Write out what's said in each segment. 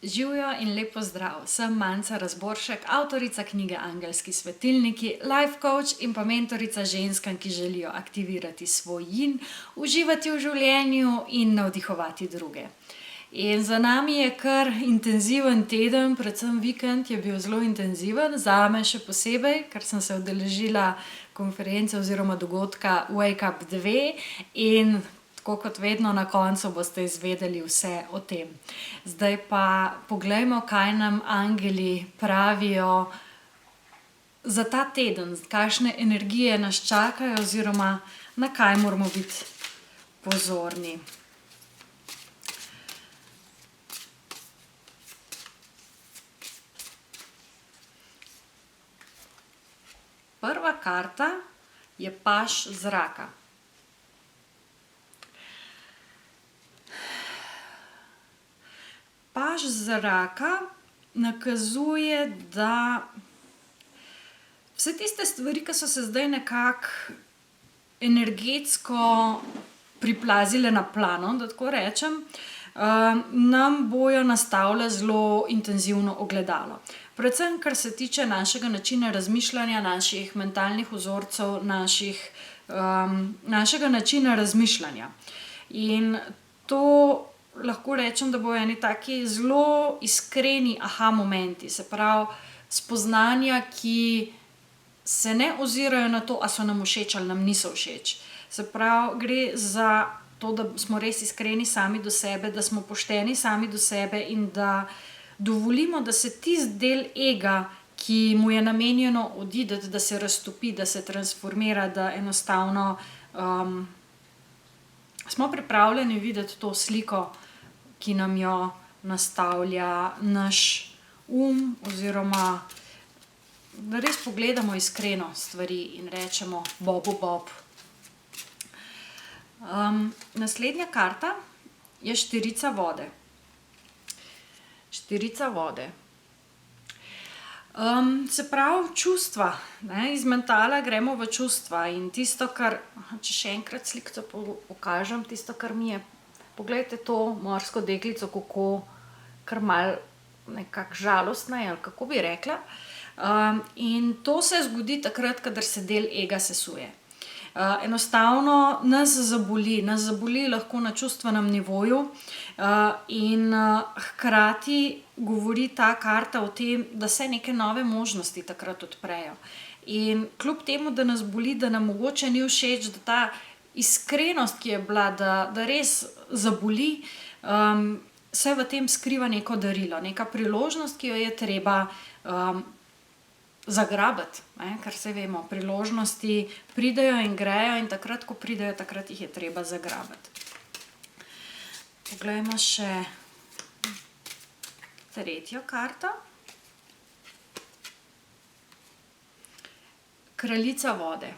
Živjo in lep pozdrav, sem Manca Razboršek, avtorica knjige Angelski svetilniki, life coach in pa mentorica ženskam, ki želijo aktivirati svoj yin, uživati v življenju in navdihovati druge. In za nami je kar intenziven teden, predvsem vikend je bil zelo intenziven, zame še posebej, ker sem se udeležila konference oziroma dogodka Wake Up 2 in tako kot vedno na koncu boste izvedeli vse o tem. Zdaj pa poglejmo, kaj nam angeli pravijo za ta teden, kakšne energije nas čakajo oziroma na kaj moramo biti pozorni. Prva karta je paž zraka. Paž zraka nakazuje, da vse tiste stvari, ki so se zdaj nekako energetsko priplazile na plano, da tako rečem, nam bojo nastavile zelo intenzivno ogledalo. Predvsem, kar se tiče našega načina razmišljanja, naših mentalnih vzorcev, našega načina razmišljanja. In to lahko rečem, da bojo eni taki zelo iskreni aha momenti, se pravi spoznanja, ki se ne ozirajo na to, a so nam všeč ali nam niso všeč. Se pravi, gre za to, da smo res iskreni sami do sebe, da smo pošteni sami do sebe in da dovolimo, da se tisti del ega, ki mu je namenjeno oditi, da se raztopi, da se transformira, da enostavno smo pripravljeni videti to sliko, ki nam jo nastavlja naš oziroma da res pogledamo iskreno stvari in rečemo bobu bob. Naslednja karta je štirica vode. Štirica vode. Se pravi čustva, ne? Iz mentala gremo v čustva in tisto, kar, če še enkrat slikico pokažem, tisto, kar mi je, poglejte to morsko deklico, kako kar malo nekako žalostna je, ali kako bi rekla. In to se zgodi takrat, kadar se del ega sesuje. Enostavno nas zaboli lahko na čustvenem nivoju in hkrati govori ta karta o tem, da se neke nove možnosti takrat odprejo. In kljub temu, da nas boli, da nam mogoče ni všeč, da ta iskrenost, ki je bila, da res zaboli, se v tem skriva neko darilo, neka priložnost, ki jo je treba zagrabiti, ker saj vemo, priložnosti pridejo in grejo in takrat, ko pridejo, takrat jih je treba zagrabiti. Poglejmo še tretjo karto. Kraljica vode.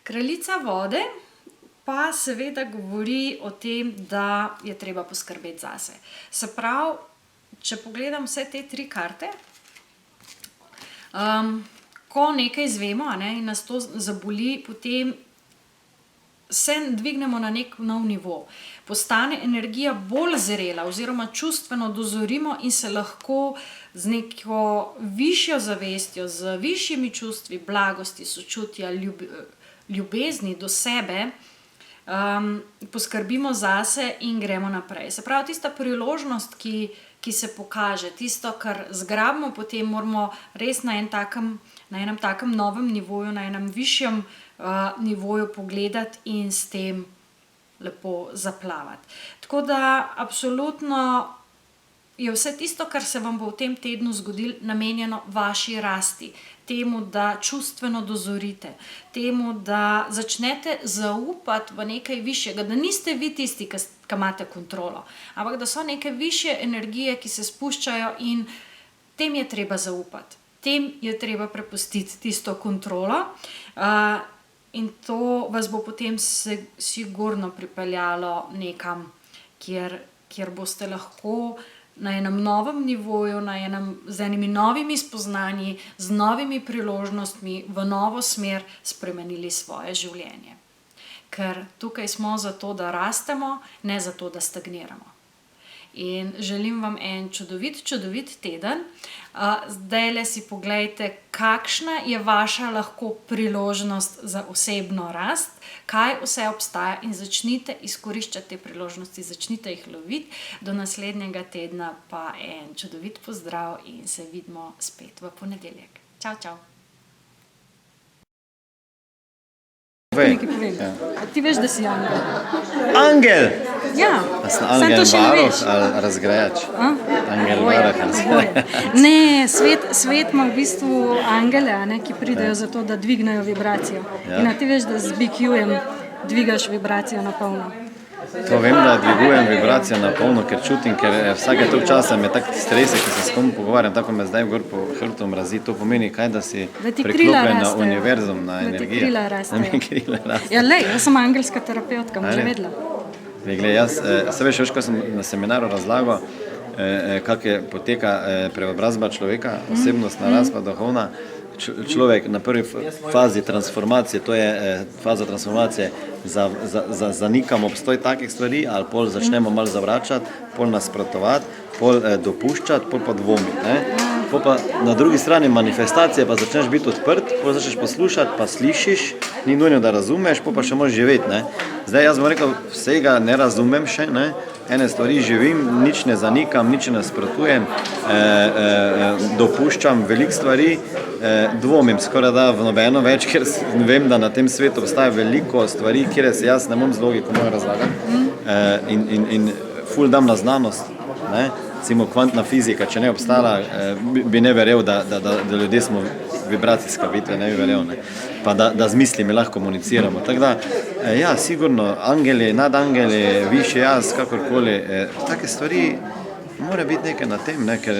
Kraljica vode pa seveda govori o tem, da je treba poskrbeti zase. Se pravi, če pogledam vse te tri karte, ko nekaj izvemo, in nas to zaboli, potem se dvignemo na nek nov nivo. Postane energija bolj zrela oziroma čustveno dozorimo in se lahko z neko višjo zavestjo, z višjimi čustvi, blagosti, sočutja, ljubezni do sebe, poskrbimo zase in gremo naprej. Se pravi, tista priložnost, ki se pokaže, tisto, kar zgrabimo, potem moramo res na enem takem novem nivoju, na enem višjem nivoju pogledati in s tem lepo zaplavati. Tako da absolutno je vse tisto, kar se vam bo v tem tednu zgodilo, namenjeno vaši rasti, temu, da čustveno dozorite, temu, da začnete zaupati v nekaj višjega, da niste vi tisti, ki imate kontrolo, ampak da so neke višje energije, ki se spuščajo in tem je treba zaupati, tem je treba prepustiti tisto kontrolo in to vas bo potem sigurno pripeljalo nekam, kjer boste lahko na enem novem nivoju, z enimi novimi spoznanji, z novimi priložnostmi v novo smer spremenili svoje življenje. Ker tukaj smo zato, da rastemo, ne zato, da stagniramo. in želim vam en čudovit teden. Zdajle si poglejte, kakšna je vaša lahko priložnost za osebno rast, kaj vse obstaja in začnite izkoriščati te priložnosti, začnite jih loviti. Do naslednjega tedna pa en čudovit pozdrav in se vidimo spet v ponedeljek. Čau, čau. Nekaj povem. Ti veš, da si angel? Angel! Ja, Sem samo angel to še ne varuh veš. ali razgrajač? Angel Oboje, varuh ali oboje. Ne, svet ima v bistvu angele, ki pridejo zato, da dvignejo vibracijo. Ja. In ti veš, da z BQ-jem dvigaš vibracijo na polno. To vem, da dvigujem vibracijo na polno, ker čutim, ker vsake toliko časa me tak strese, ki se s kom pogovarjam, tako me zdaj gor po hrbtu mrazi. To pomeni kaj, da si Da ti krila priklopljen na rastejo. univerzum, na Da ti energijo. krila rastejo. Da mi krila rastejo. Ja, lej, jaz sem angelska terapeutka, bom že Ali? vedela. Glej, jaz, se veš, ko sem na seminaru razlagal, kako poteka preobrazba človeka, osebnostna rast pa duhovna. Človek na prvi fazi transformacije, to je faza transformacije, zanikamo obstoj takih stvari, ali pol začnemo malo zavračati, pol nasprotovati, pol dopuščati, pol pa dvomiti. Pol pa na drugi strani manifestacije pa začneš biti odprt, pol začneš poslušati, pa slišiš, ni nujno, da razumeš, pol pa še moraš živeti. Zdaj jaz bom rekel, vsega ne razumem še, ene stvari živim, nič ne zanikam, nič ne nasprotujem, dopuščam veliko stvari, dvomim skoraj da v nobeno več, ker vem, da na tem svetu obstaja veliko stvari, kjer se jaz ne bom z logiko moja razlagati in ful dam na znanost. Recimo kvantna fizika, če ne obstala, bi ne verjel, da ljudje smo vibracijska bitva, ne bi verjel. Pa da z mislimi lahko komuniciramo. Tako da, ja, sigurno, angeli, nadangeli, višji jaz, kakorkoli, take stvari, mora biti nekaj na tem, ker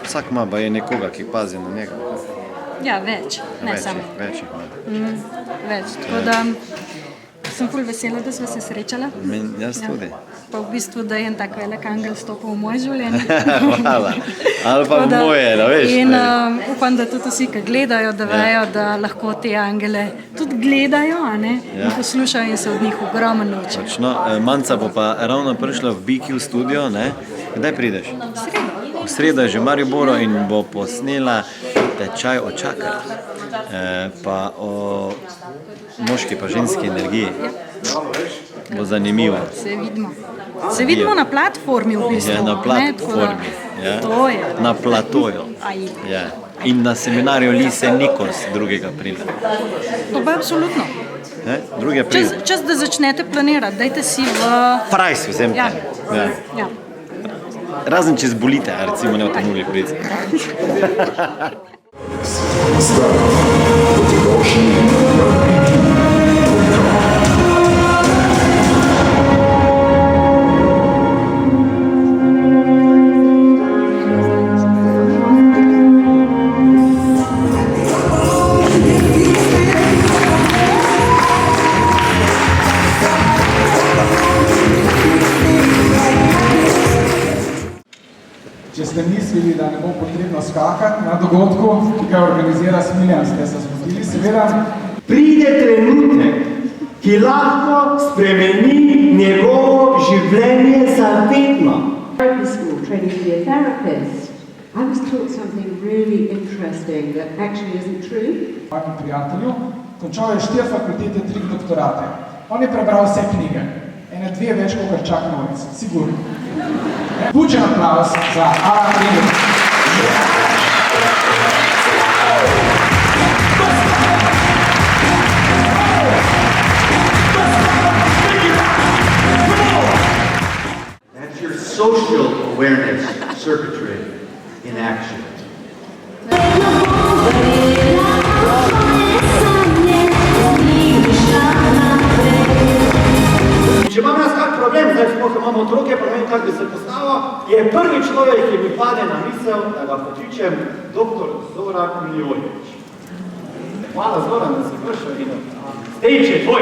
vsak ima baje nekoga, ki pazi na njega. Ja, več, ne samo. Več jih ima. Več, tako da sem ful vesela, da sva se srečala. Jaz tudi. Pa v bistvu, da je en tak velik angel stopil v moje življenje. Hvala. Ali pa v moje, da veš. In upam, da tudi vsi, ki gledajo, da vejo, da lahko te angele tudi gledajo, in poslušajo in se od njih ogromno naučijo. Točno. Manca bo pa ravno prišla v BQ studio, Kdaj prideš? V sredo je že v Mariboru in bo posnela tečaj o čakrah, pa o moški pa ženski energiji. Bo zanimivo. Se vidimo na platformi v bistvu. Ja, na platformi. To je. Na platoju. Ja. In na seminarju Lise Nikos 2. aprila. To pa je absolutno. 2. april. Čas, da začnete planirati, dajte si v... Price vzemite. Ja. Razen če zbolite, recimo ne boste mogli priti. Če ste mislili, da ne bo potrebno skakati na dogodku, ki ga organizira Smiljan, ste se zgodili, seveda. Pride trenutek, ki lahko spremeni njegovo življenje za vedno. Therapy school, training to be a therapist, I was taught something really interesting that actually isn't true. Mojemu prijatelju, končal je 4 fakultete, 3 doktorate. On je prebral vse knjige, ene 2 več kot Čak Norris, sigurno. Bučen aplavz za Alan Green. That's your social awareness circuitry in action. Če imam jaz kak problem, zdaj smo, ko imamo otroke, pa ne vem, kak bi se postavil, je prvi človek, ki mi pade na misel, da ga pokličem dr. Zoran Miljojević. Hvala Zoran, da si prišel in stage je tvoj.